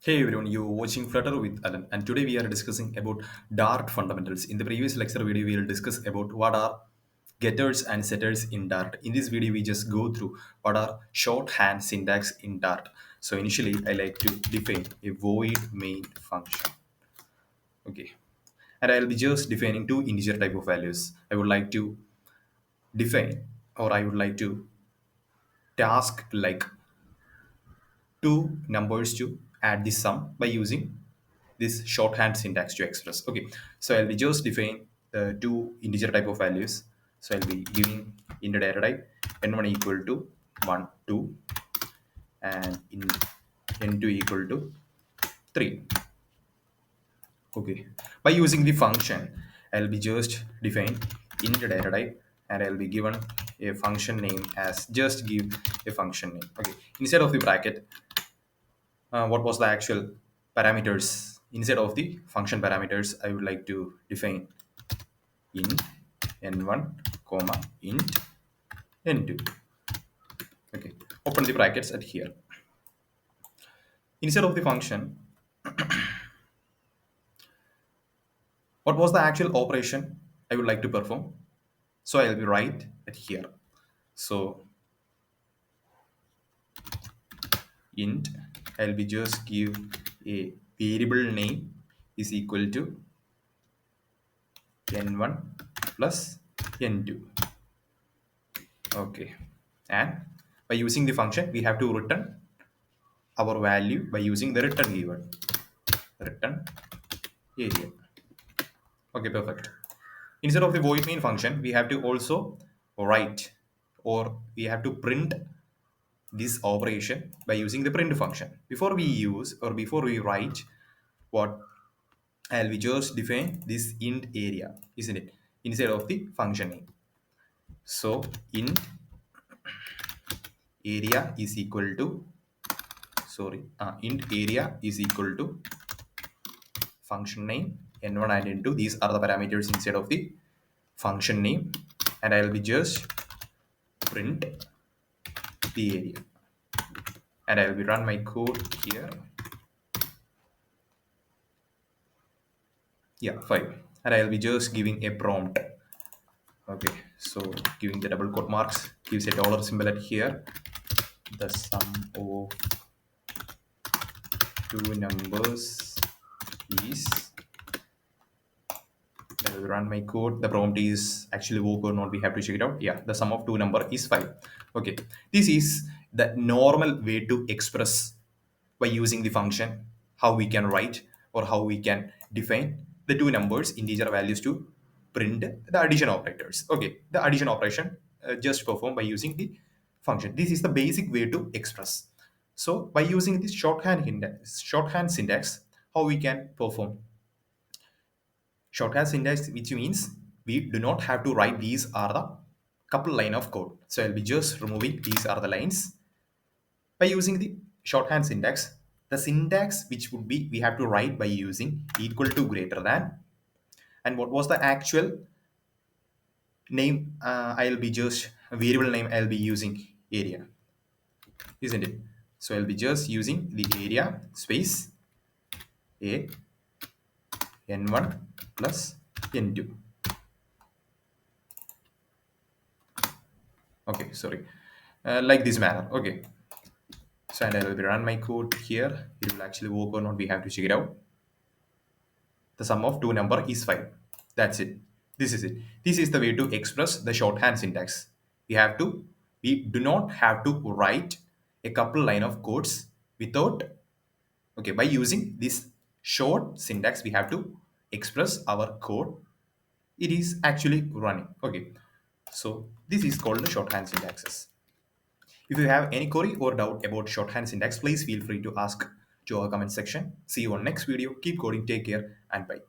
Hey everyone, you're watching Flutter with Alan, and today we are discussing about Dart fundamentals. In the previous lecture video, we will discuss about what are getters and setters in Dart. In this video, we just go through what are shorthand syntax in Dart. So initially, I like to define a void main function. Okay, and I'll be just defining two integer type of values. I would like to define, or I would like to task like two numbers to add the sum by using this shorthand syntax to express. Okay, so I'll be just define the two integer type of values. So I'll be giving in the data type n1 equal to 1 2 and in n2 equal to 3. Okay, by using the function I'll be just define in the data type and I'll be given a function name as just give a function name. Okay, instead of the bracket, what was the actual parameters instead of the function parameters, I would like to define int n1 comma int n2. Okay, open the brackets at here. Instead of the function, what was the actual operation I would like to perform? So I'll be right at here. So int, I'll be just give a variable name is equal to n1 plus n2. Okay, and by using the function we have to return our value by using the return keyword, return area. Okay, perfect. Instead of the void main function we have to also write, or we have to print this operation by using the print function. Before we use or before we write, what I'll be just define this int area, isn't it, instead of the function name. So int area is equal to int area is equal to function name n1 and n2. These are the parameters inside of the function name, and I'll be just print the area, and I'll be run my code here. Yeah, 5, and I'll be just giving a prompt. Okay, so giving the double quote marks gives a dollar symbol at here. The sum of two numbers is, I will run my code. The prompt is actually work or not, we have to check it out. Yeah, the sum of two number is 5. Okay, this is the normal way to express by using the function how we can write or how we can define the two numbers integer values to print the addition operators. Okay, the addition operation just performed by using the function. This is the basic way to express. So by using this shorthand syntax, how we can perform shorthand syntax, which means we do not have to write these are the couple line of code. So I'll be just removing these are the lines. By using the shorthand syntax, the syntax which would be we have to write by using equal to greater than, and what was the actual name, I'll be just a variable name I'll be using area, isn't it? So I'll be just using the area space a n1 plus n2. Okay, sorry, like this manner. Okay, so and I will run my code here. It will actually work or not, we have to check it out. The sum of two number is 5. That's it. This is it. This is the way to express the shorthand syntax. We do not have to write a couple line of codes without, okay, by using this short syntax we have to express our code. It is actually running. Okay, so this is called the shorthand syntaxes. If you have any query or doubt about shorthand syntax, please feel free to ask to our comment section. See you on next video. Keep coding, take care, and bye.